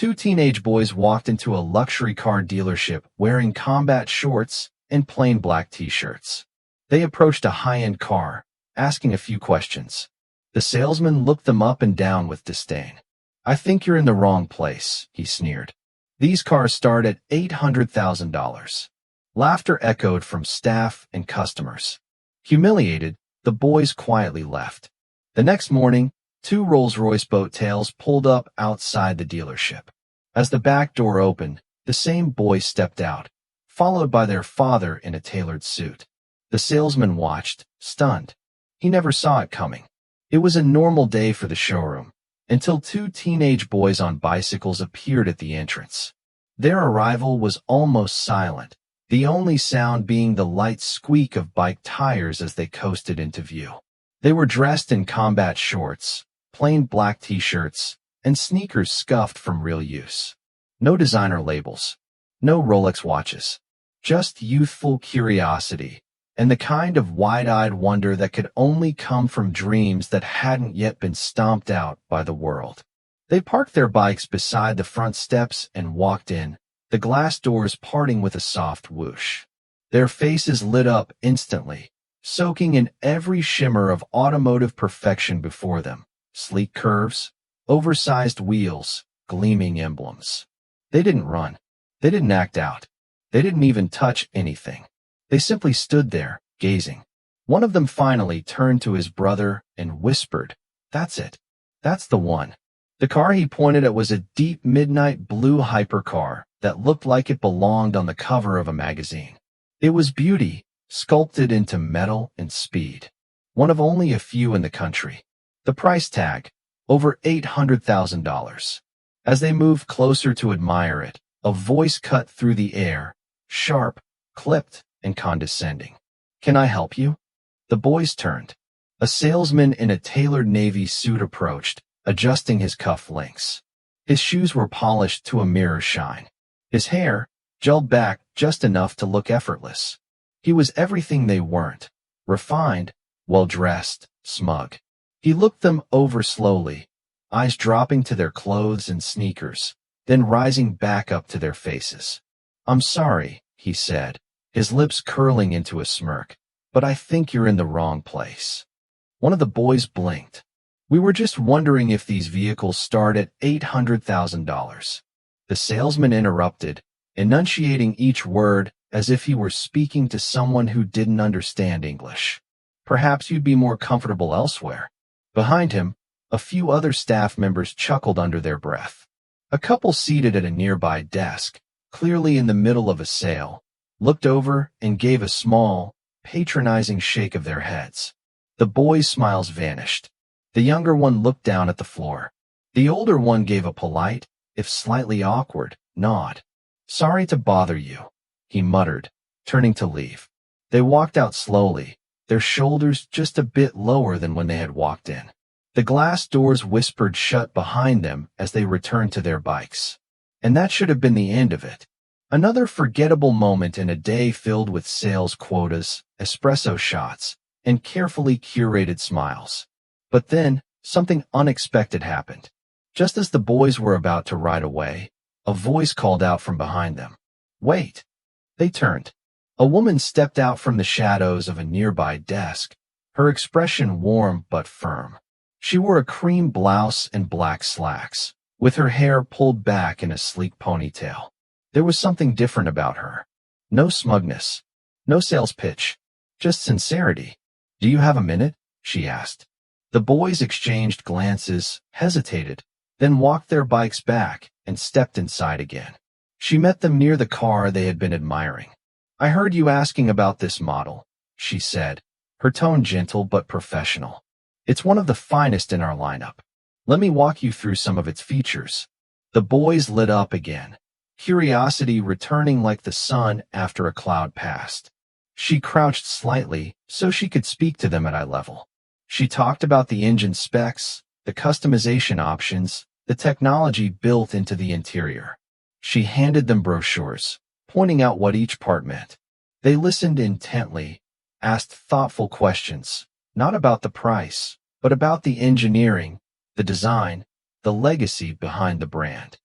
Two teenage boys walked into a luxury car dealership wearing combat shorts and plain black t-shirts. They approached a high-end car, asking a few questions. The salesman looked them up and down with disdain. "I think you're in the wrong place," he sneered. "These cars start at $800,000. Laughter echoed from staff and customers. Humiliated, the boys quietly left. The next morning, two Rolls-Royce boat tails pulled up outside the dealership. As the back door opened, the same boys stepped out, followed by their father in a tailored suit. The salesman watched, stunned. He never saw it coming. It was a normal day for the showroom, until two teenage boys on bicycles appeared at the entrance. Their arrival was almost silent, the only sound being the light squeak of bike tires as they coasted into view. They were dressed in combat shorts, plain black t-shirts, and sneakers scuffed from real use. No designer labels, no Rolex watches, just youthful curiosity, and the kind of wide-eyed wonder that could only come from dreams that hadn't yet been stomped out by the world. They parked their bikes beside the front steps and walked in, the glass doors parting with a soft whoosh. Their faces lit up instantly, soaking in every shimmer of automotive perfection before them. Sleek curves, oversized wheels, gleaming emblems. They didn't run. They didn't act out. They didn't even touch anything. They simply stood there, gazing. One of them finally turned to his brother and whispered, "That's it. That's the one." The car he pointed at was a deep midnight blue hypercar that looked like it belonged on the cover of a magazine. It was beauty, sculpted into metal and speed. One of only a few in the country. The price tag, over $800,000. As they moved closer to admire it, a voice cut through the air, sharp, clipped, and condescending. "Can I help you?" The boys turned. A salesman in a tailored navy suit approached, adjusting his cuff links. His shoes were polished to a mirror shine. His hair, gelled back just enough to look effortless. He was everything they weren't. Refined, well-dressed, smug. He looked them over slowly, eyes dropping to their clothes and sneakers, then rising back up to their faces. "I'm sorry," he said, his lips curling into a smirk, "but I think you're in the wrong place." One of the boys blinked. "We were just wondering if these vehicles start at $800,000. The salesman interrupted, enunciating each word as if he were speaking to someone who didn't understand English. "Perhaps you'd be more comfortable elsewhere." Behind him, a few other staff members chuckled under their breath. A couple seated at a nearby desk, clearly in the middle of a sale, looked over and gave a small, patronizing shake of their heads. The boys' smiles vanished. The younger one looked down at the floor. The older one gave a polite, if slightly awkward, nod. "Sorry to bother you," he muttered, turning to leave. They walked out slowly, their shoulders just a bit lower than when they had walked in. The glass doors whispered shut behind them as they returned to their bikes. And that should have been the end of it. Another forgettable moment in a day filled with sales quotas, espresso shots, and carefully curated smiles. But then, something unexpected happened. Just as the boys were about to ride away, a voice called out from behind them. "Wait." They turned. A woman stepped out from the shadows of a nearby desk, her expression warm but firm. She wore a cream blouse and black slacks, with her hair pulled back in a sleek ponytail. There was something different about her. No smugness, no sales pitch, just sincerity. "Do you have a minute?" she asked. The boys exchanged glances, hesitated, then walked their bikes back and stepped inside again. She met them near the car they had been admiring. "I heard you asking about this model," she said, her tone gentle but professional. "It's one of the finest in our lineup. Let me walk you through some of its features." The boys lit up again, curiosity returning like the sun after a cloud passed. She crouched slightly so she could speak to them at eye level. She talked about the engine specs, the customization options, the technology built into the interior. She handed them brochures, pointing out what each part meant. They listened intently, asked thoughtful questions, not about the price, but about the engineering, the design, the legacy behind the brand.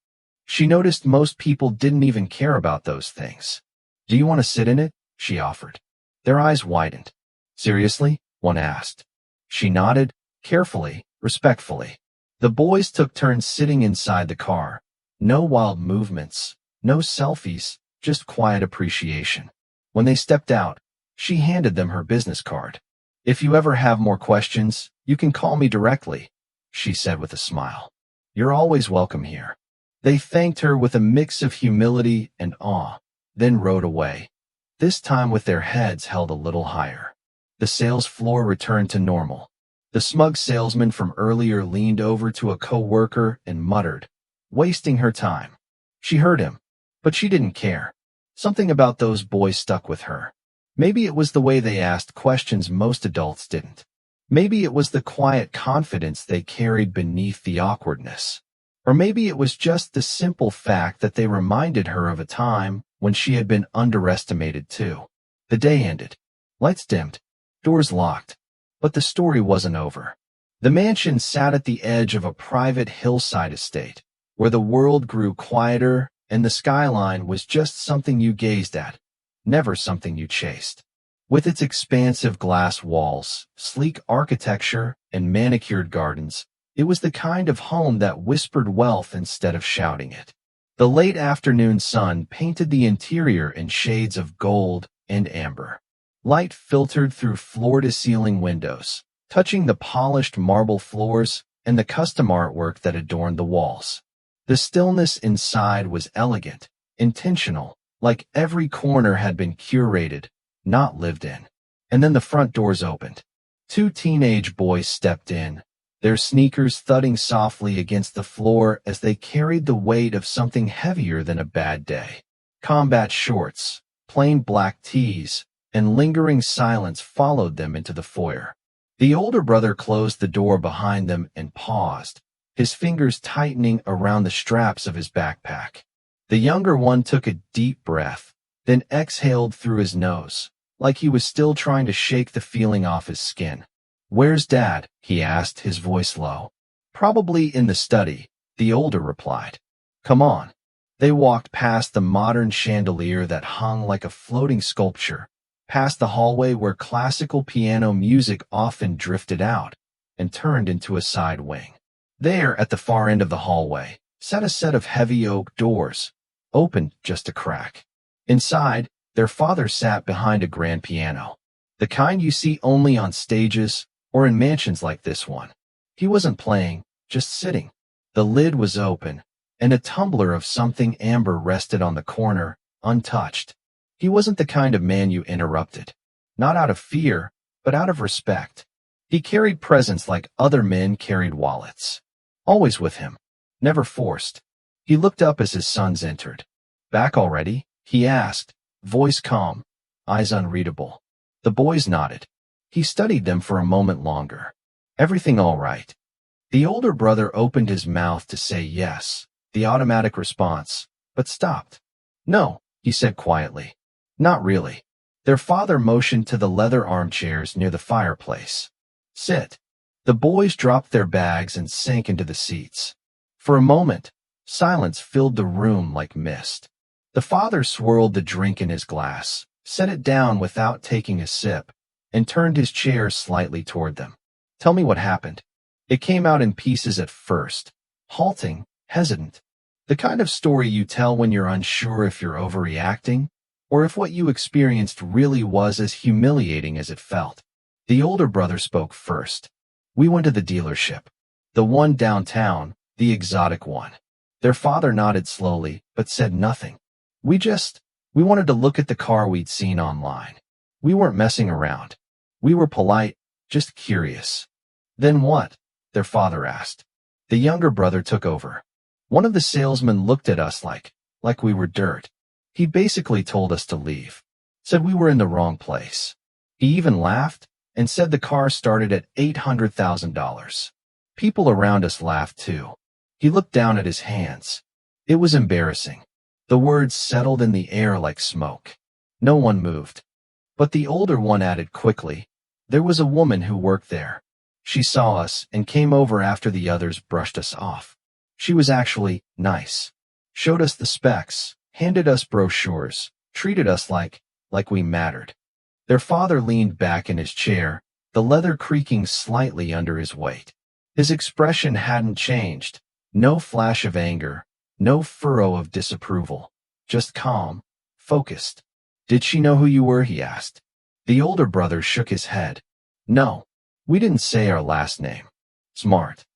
She noticed most people didn't even care about those things. "Do you want to sit in it?" she offered. Their eyes widened. "Seriously?" one asked. She nodded, carefully, respectfully. The boys took turns sitting inside the car. No wild movements, no selfies, just quiet appreciation. When they stepped out, she handed them her business card. "If you ever have more questions, you can call me directly," she said with a smile. "You're always welcome here." They thanked her with a mix of humility and awe, then rode away, this time with their heads held a little higher. The sales floor returned to normal. The smug salesman from earlier leaned over to a coworker and muttered, "Wasting her time." She heard him, but she didn't care. Something about those boys stuck with her. Maybe it was the way they asked questions most adults didn't. Maybe it was the quiet confidence they carried beneath the awkwardness. Or maybe it was just the simple fact that they reminded her of a time when she had been underestimated too. The day ended. Lights dimmed. Doors locked. But the story wasn't over. The mansion sat at the edge of a private hillside estate, where the world grew quieter and the skyline was just something you gazed at, never something you chased. With its expansive glass walls, sleek architecture, and manicured gardens, it was the kind of home that whispered wealth instead of shouting it. The late afternoon sun painted the interior in shades of gold and amber. Light filtered through floor-to-ceiling windows, touching the polished marble floors and the custom artwork that adorned the walls. The stillness inside was elegant, intentional, like every corner had been curated, not lived in. And then the front doors opened. Two teenage boys stepped in, their sneakers thudding softly against the floor as they carried the weight of something heavier than a bad day. Combat shorts, plain black tees, and lingering silence followed them into the foyer. The older brother closed the door behind them and paused, his fingers tightening around the straps of his backpack. The younger one took a deep breath, then exhaled through his nose, like he was still trying to shake the feeling off his skin. "Where's Dad?" he asked, his voice low. "Probably in the study," the older replied. "Come on." They walked past the modern chandelier that hung like a floating sculpture, past the hallway where classical piano music often drifted out, and turned into a side wing. There, at the far end of the hallway, sat a set of heavy oak doors, opened just a crack. Inside, their father sat behind a grand piano, the kind you see only on stages or in mansions like this one. He wasn't playing, just sitting. The lid was open, and a tumbler of something amber rested on the corner, untouched. He wasn't the kind of man you interrupted. Not out of fear, but out of respect. He carried presents like other men carried wallets. Always with him. Never forced. He looked up as his sons entered. "Back already?" he asked, voice calm, eyes unreadable. The boys nodded. He studied them for a moment longer. "Everything all right?" The older brother opened his mouth to say yes, the automatic response, but stopped. "No," he said quietly. "Not really." Their father motioned to the leather armchairs near the fireplace. "Sit." The boys dropped their bags and sank into the seats. For a moment, silence filled the room like mist. The father swirled the drink in his glass, set it down without taking a sip, and turned his chair slightly toward them. "Tell me what happened." It came out in pieces at first, halting, hesitant. The kind of story you tell when you're unsure if you're overreacting, or if what you experienced really was as humiliating as it felt. The older brother spoke first. "We went to the dealership. The one downtown, the exotic one." Their father nodded slowly, but said nothing. We wanted to look at the car we'd seen online. We weren't messing around. We were polite, just curious." "Then what?" their father asked. The younger brother took over. "One of the salesmen looked at us like we were dirt. He basically told us to leave. Said we were in the wrong place. He even laughed and said the car started at $800,000. People around us laughed too. He looked down at his hands. It was embarrassing. The words settled in the air like smoke. No one moved. But the older one added quickly, "There was a woman who worked there. She saw us and came over after the others brushed us off. She was actually nice. showed us the specs, handed us brochures, treated us like we mattered. Their father leaned back in his chair, the leather creaking slightly under his weight. His expression hadn't changed. No flash of anger, no furrow of disapproval. Just calm, focused. "Did she know who you were?" he asked. The older brother shook his head. "No, we didn't say our last name." "Smart."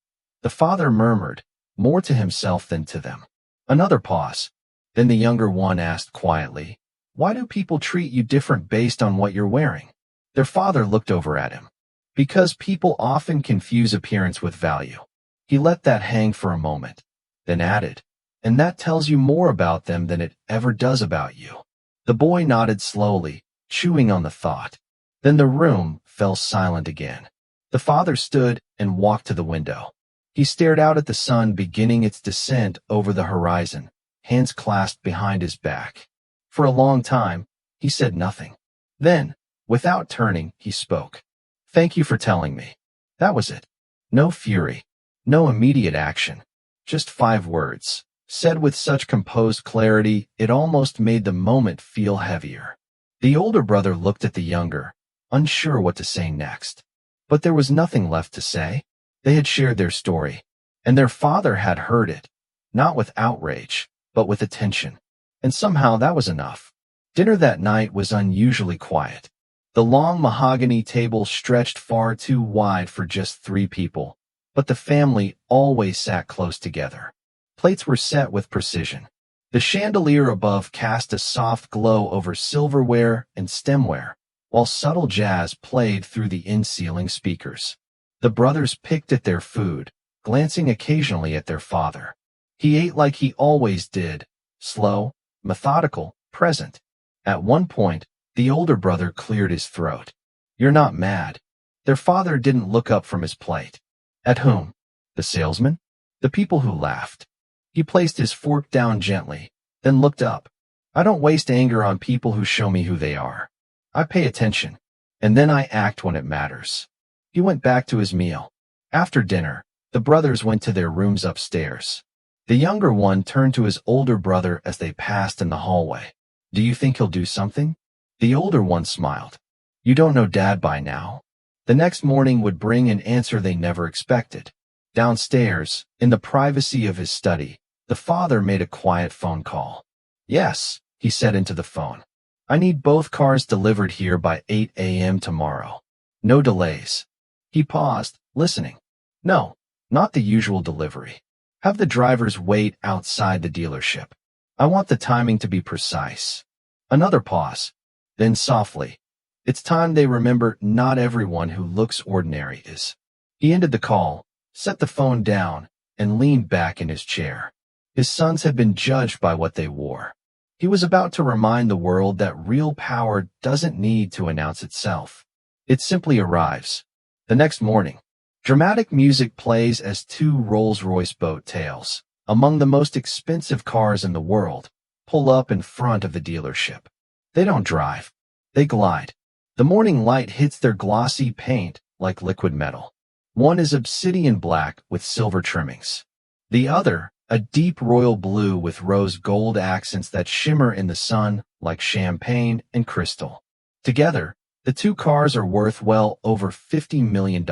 The father murmured, more to himself than to them. Another pause. Then the younger one asked quietly, "Why do people treat you different based on what you're wearing?" Their father looked over at him. "Because people often confuse appearance with value." He let that hang for a moment, then added, "And that tells you more about them than it ever does about you." The boy nodded slowly, chewing on the thought. Then the room fell silent again. The father stood and walked to the window. He stared out at the sun beginning its descent over the horizon, hands clasped behind his back. For a long time, he said nothing. Then, without turning, he spoke. "Thank you for telling me." That was it. No fury, no immediate action. Just 5 words, said with such composed clarity it almost made the moment feel heavier. The older brother looked at the younger, unsure what to say next. But there was nothing left to say. They had shared their story, and their father had heard it, not with outrage, but with attention. And somehow that was enough. Dinner that night was unusually quiet. The long mahogany table stretched far too wide for just 3 people, but the family always sat close together. Plates were set with precision. The chandelier above cast a soft glow over silverware and stemware, while subtle jazz played through the in-ceiling speakers. The brothers picked at their food, glancing occasionally at their father. He ate like he always did, slow, methodical, present. At one point, the older brother cleared his throat. "You're not mad?" Their father didn't look up from his plate. "At whom? The salesman?" "The people who laughed." He placed his fork down gently, then looked up. "I don't waste anger on people who show me who they are. I pay attention, and then I act when it matters." He went back to his meal. After dinner, the brothers went to their rooms upstairs. The younger one turned to his older brother as they passed in the hallway. "Do you think he'll do something?" The older one smiled. "You don't know Dad by now." The next morning would bring an answer they never expected. Downstairs, in the privacy of his study, the father made a quiet phone call. "Yes," he said into the phone. "I need both cars delivered here by 8 a.m. tomorrow. No delays." He paused, listening. "No, not the usual delivery. Have the drivers wait outside the dealership. I want the timing to be precise." Another pause. Then softly, "It's time they remember not everyone who looks ordinary is." He ended the call, set the phone down, and leaned back in his chair. His sons had been judged by what they wore. He was about to remind the world that real power doesn't need to announce itself. It simply arrives. The next morning, dramatic music plays as 2 Rolls-Royce boat tails, among the most expensive cars in the world, pull up in front of the dealership. They don't drive. They glide. The morning light hits their glossy paint like liquid metal. One is obsidian black with silver trimmings. The other, a deep royal blue with rose gold accents that shimmer in the sun like champagne and crystal. Together, the 2 cars are worth well over $50 million.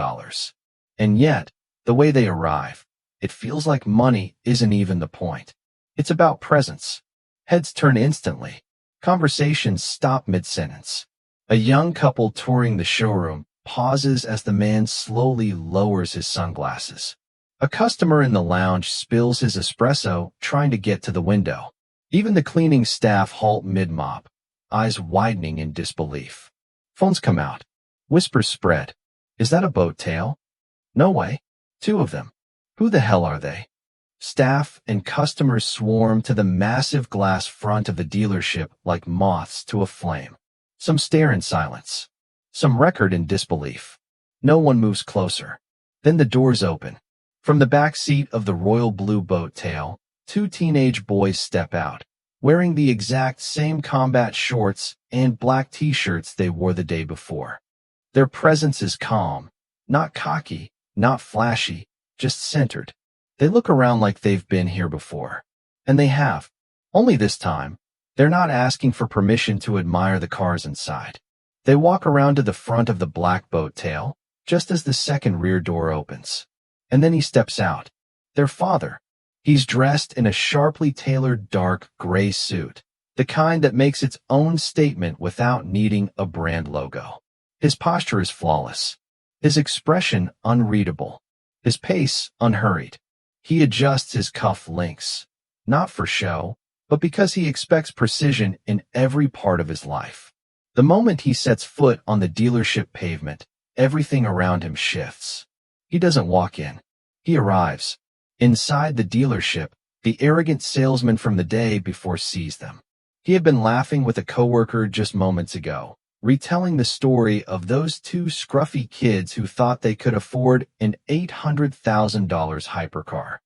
And yet, the way they arrive, it feels like money isn't even the point. It's about presence. Heads turn instantly. Conversations stop mid-sentence. A young couple touring the showroom pauses as the man slowly lowers his sunglasses. A customer in the lounge spills his espresso, trying to get to the window. Even the cleaning staff halt mid-mop, eyes widening in disbelief. Phones come out. Whispers spread. "Is that a boat tail?" "No way. 2 of them. Who the hell are they?" Staff and customers swarm to the massive glass front of the dealership like moths to a flame. Some stare in silence. Some record in disbelief. No one moves closer. Then the doors open. From the back seat of the royal blue boat tail, 2 teenage boys step out, wearing the exact same combat shorts and black t-shirts they wore the day before. Their presence is calm, not cocky, not flashy, just centered. They look around like they've been here before. And they have. Only this time, they're not asking for permission to admire the cars inside. They walk around to the front of the black boat tail, just as the second rear door opens. And then he steps out. Their father. He's dressed in a sharply tailored dark gray suit, the kind that makes its own statement without needing a brand logo. His posture is flawless. His expression unreadable. His pace unhurried. He adjusts his cuff links, not for show, but because he expects precision in every part of his life. The moment he sets foot on the dealership pavement, everything around him shifts. He doesn't walk in. He arrives. Inside the dealership, the arrogant salesman from the day before sees them. He had been laughing with a coworker just moments ago, retelling the story of those two scruffy kids who thought they could afford an $800,000 hypercar.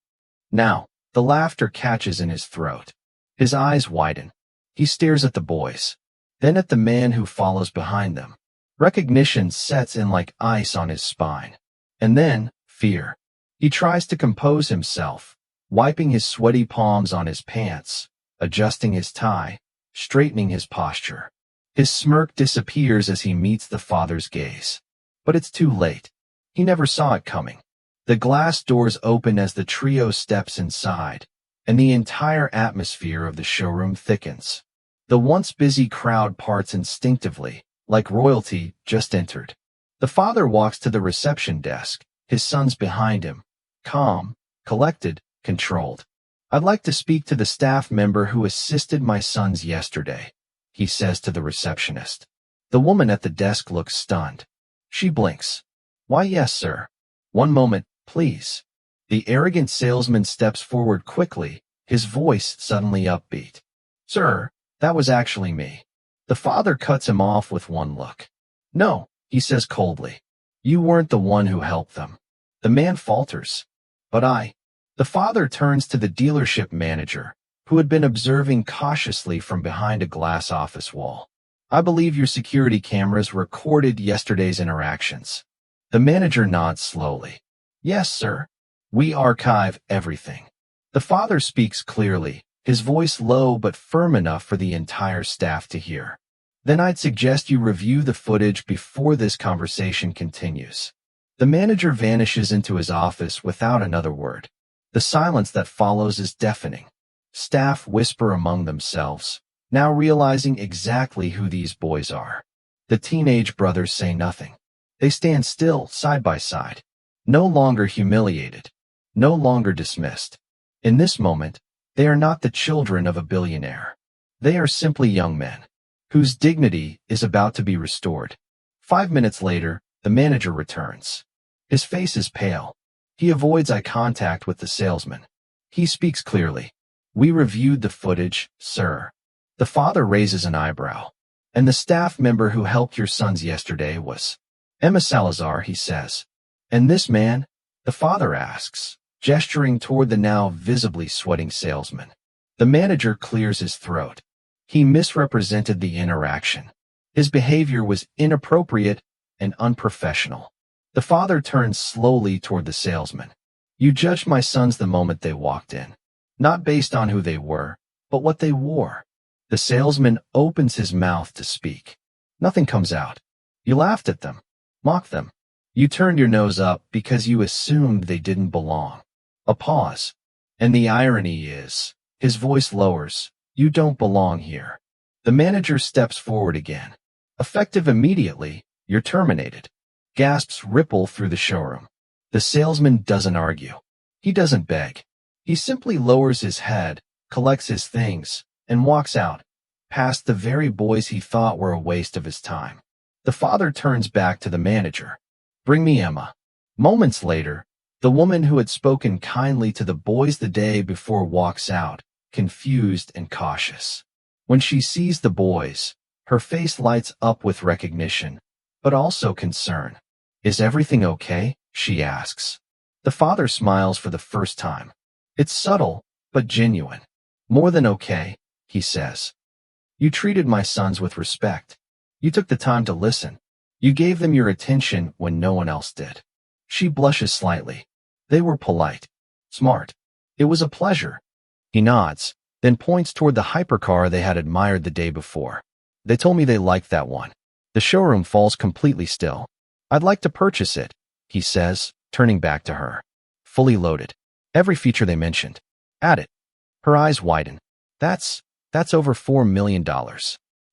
Now, the laughter catches in his throat. His eyes widen. He stares at the boys, then at the man who follows behind them. Recognition sets in like ice on his spine. And then, fear. He tries to compose himself, wiping his sweaty palms on his pants, adjusting his tie, straightening his posture. His smirk disappears as he meets the father's gaze. But it's too late. He never saw it coming. The glass doors open as the trio steps inside, and the entire atmosphere of the showroom thickens. The once busy crowd parts instinctively, like royalty just entered. The father walks to the reception desk, his sons behind him, calm, collected, controlled. "I'd like to speak to the staff member who assisted my sons yesterday," he says to the receptionist. The woman at the desk looks stunned. She blinks. "Why, yes, sir. One moment, please." The arrogant salesman steps forward quickly, his voice suddenly upbeat. "Sir, that was actually me." The father cuts him off with one look. "No," he says coldly. "You weren't the one who helped them." The man falters. "But I." The father turns to the dealership manager, who had been observing cautiously from behind a glass office wall. "I believe your security cameras recorded yesterday's interactions." The manager nods slowly. "Yes, sir. We archive everything." The father speaks clearly, his voice low but firm enough for the entire staff to hear. "Then I'd suggest you review the footage before this conversation continues." The manager vanishes into his office without another word. The silence that follows is deafening. Staff whisper among themselves, now realizing exactly who these boys are. The teenage brothers say nothing. They stand still, side by side. No longer humiliated. No longer dismissed. In this moment, they are not the children of a billionaire. They are simply young men, whose dignity is about to be restored. 5 minutes later, the manager returns. His face is pale. He avoids eye contact with the salesman. He speaks clearly. "We reviewed the footage, sir." The father raises an eyebrow. "And the staff member who helped your sons yesterday was Emma Salazar," he says. "And this man?" the father asks, gesturing toward the now visibly sweating salesman. The manager clears his throat. He misrepresented the interaction. His behavior was inappropriate and unprofessional. The father turns slowly toward the salesman. "You judged my sons the moment they walked in, not based on who they were, but what they wore." The salesman opens his mouth to speak. Nothing comes out. "You laughed at them, mocked them. You turned your nose up because you assumed they didn't belong." A pause. "And the irony is," his voice lowers, "you don't belong here." The manager steps forward again. "Effective immediately, you're terminated." Gasps ripple through the showroom. The salesman doesn't argue. He doesn't beg. He simply lowers his head, collects his things, and walks out, past the very boys he thought were a waste of his time. The father turns back to the manager. "Bring me Emma." Moments later, the woman who had spoken kindly to the boys the day before walks out, confused and cautious. When she sees the boys, her face lights up with recognition, but also concern. "Is everything okay?" she asks. The father smiles for the first time. It's subtle, but genuine. "More than okay," he says. "You treated my sons with respect. You took the time to listen. You gave them your attention when no one else did." She blushes slightly. "They were polite. Smart. It was a pleasure." He nods, then points toward the hypercar they had admired the day before. They told me they liked that one. The showroom falls completely still. I'd like to purchase it, he says, turning back to her. Fully loaded. Every feature they mentioned. Add it. Her eyes widen. That's over $4 million.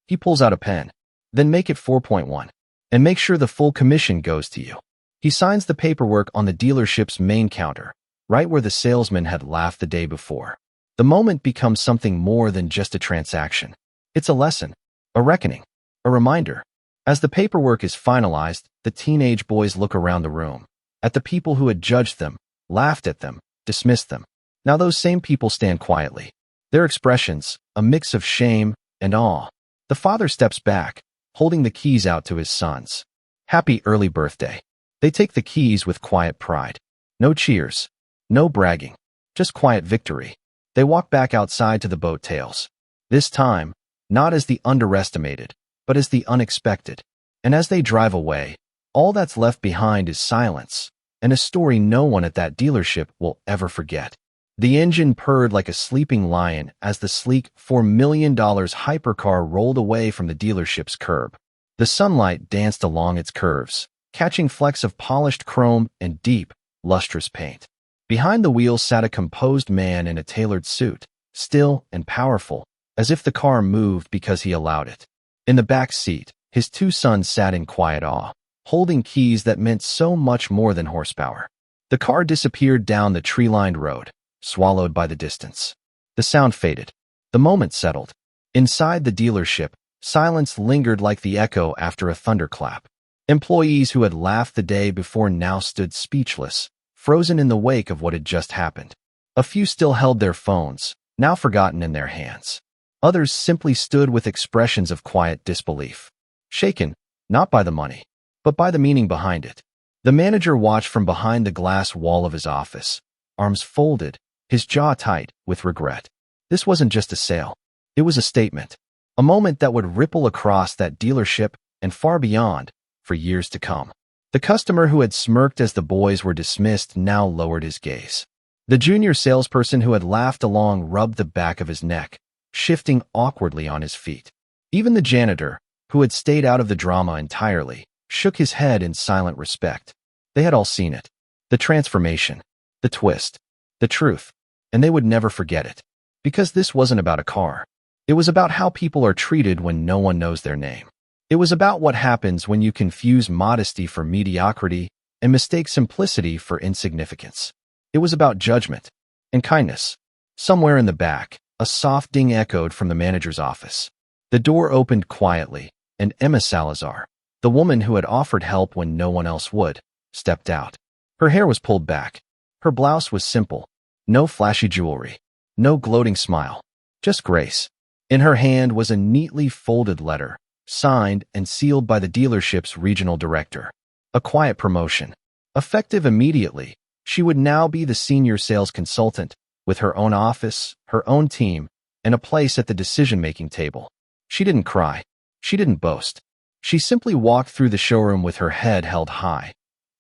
He pulls out a pen. Then make it 4.1. And make sure the full commission goes to you. He signs the paperwork on the dealership's main counter, right where the salesman had laughed the day before. The moment becomes something more than just a transaction. It's a lesson, a reckoning, a reminder. As the paperwork is finalized, the teenage boys look around the room, at the people who had judged them, laughed at them, dismissed them. Now those same people stand quietly. Their expressions, a mix of shame and awe. The father steps back, holding the keys out to his sons. Happy early birthday. They take the keys with quiet pride. No cheers, no bragging, just quiet victory. They walk back outside to the boat tails. This time, not as the underestimated, but as the unexpected. And as they drive away, all that's left behind is silence, and a story no one at that dealership will ever forget. The engine purred like a sleeping lion as the sleek $4 million hypercar rolled away from the dealership's curb. The sunlight danced along its curves, catching flecks of polished chrome and deep, lustrous paint. Behind the wheel sat a composed man in a tailored suit, still and powerful, as if the car moved because he allowed it. In the back seat, his two sons sat in quiet awe, holding keys that meant so much more than horsepower. The car disappeared down the tree-lined road, swallowed by the distance. The sound faded. The moment settled. Inside the dealership, silence lingered like the echo after a thunderclap. Employees who had laughed the day before now stood speechless, frozen in the wake of what had just happened. A few still held their phones, now forgotten in their hands. Others simply stood with expressions of quiet disbelief. Shaken, not by the money, but by the meaning behind it. The manager watched from behind the glass wall of his office, arms folded, his jaw tight with regret. This wasn't just a sale. It was a statement. A moment that would ripple across that dealership and far beyond for years to come. The customer who had smirked as the boys were dismissed now lowered his gaze. The junior salesperson who had laughed along rubbed the back of his neck, shifting awkwardly on his feet. Even the janitor, who had stayed out of the drama entirely, shook his head in silent respect. They had all seen it. The transformation, the twist, the truth, and they would never forget it. Because this wasn't about a car. It was about how people are treated when no one knows their name. It was about what happens when you confuse modesty for mediocrity and mistake simplicity for insignificance. It was about judgment and kindness. Somewhere in the back, a soft ding echoed from the manager's office. The door opened quietly, and Emma Salazar, the woman who had offered help when no one else would, stepped out. Her hair was pulled back. Her blouse was simple. No flashy jewelry. No gloating smile. Just grace. In her hand was a neatly folded letter, signed and sealed by the dealership's regional director. A quiet promotion. Effective immediately, she would now be the senior sales consultant, with her own office, her own team, and a place at the decision-making table. She didn't cry. She didn't boast. She simply walked through the showroom with her head held high,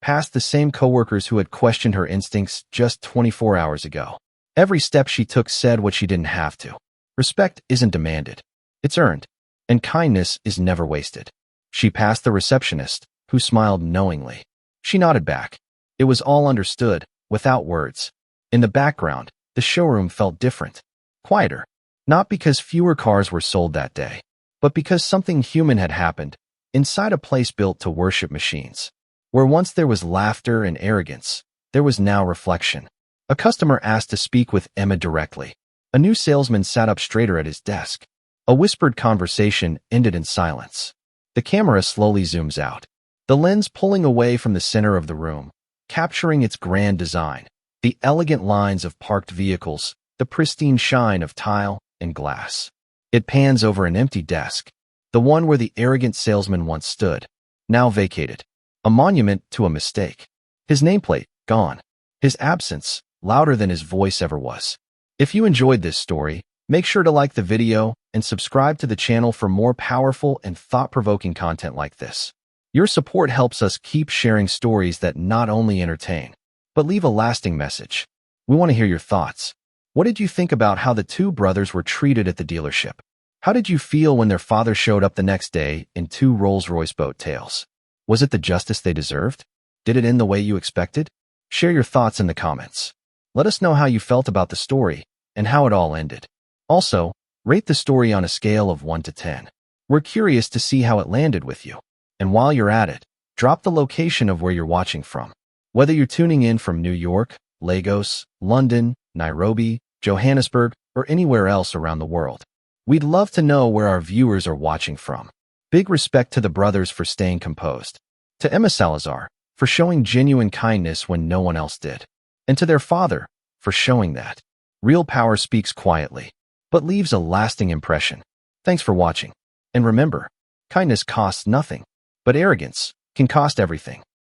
past the same coworkers who had questioned her instincts just 24 hours ago. Every step she took said what she didn't have to. Respect isn't demanded. It's earned. And kindness is never wasted. She passed the receptionist, who smiled knowingly. She nodded back. It was all understood, without words. In the background, the showroom felt different. Quieter. Not because fewer cars were sold that day, but because something human had happened, inside a place built to worship machines. Where once there was laughter and arrogance, there was now reflection. A customer asked to speak with Emma directly. A new salesman sat up straighter at his desk. A whispered conversation ended in silence. The camera slowly zooms out, the lens pulling away from the center of the room, capturing its grand design, the elegant lines of parked vehicles, the pristine shine of tile and glass. It pans over an empty desk, the one where the arrogant salesman once stood, now vacated. A monument to a mistake. His nameplate, gone. His absence, louder than his voice ever was. If you enjoyed this story, make sure to like the video and subscribe to the channel for more powerful and thought-provoking content like this. Your support helps us keep sharing stories that not only entertain, but leave a lasting message. We want to hear your thoughts. What did you think about how the two brothers were treated at the dealership? How did you feel when their father showed up the next day in two Rolls-Royce boat tails? Was it the justice they deserved? Did it end the way you expected? Share your thoughts in the comments. Let us know how you felt about the story and how it all ended. Also, rate the story on a scale of 1 to 10. We're curious to see how it landed with you. And while you're at it, drop the location of where you're watching from. Whether you're tuning in from New York, Lagos, London, Nairobi, Johannesburg, or anywhere else around the world. We'd love to know where our viewers are watching from. Big respect to the brothers for staying composed. To Emma Salazar, for showing genuine kindness when no one else did. And to their father, for showing that. Real power speaks quietly, but leaves a lasting impression. Thanks for watching. And remember, kindness costs nothing, but arrogance can cost everything.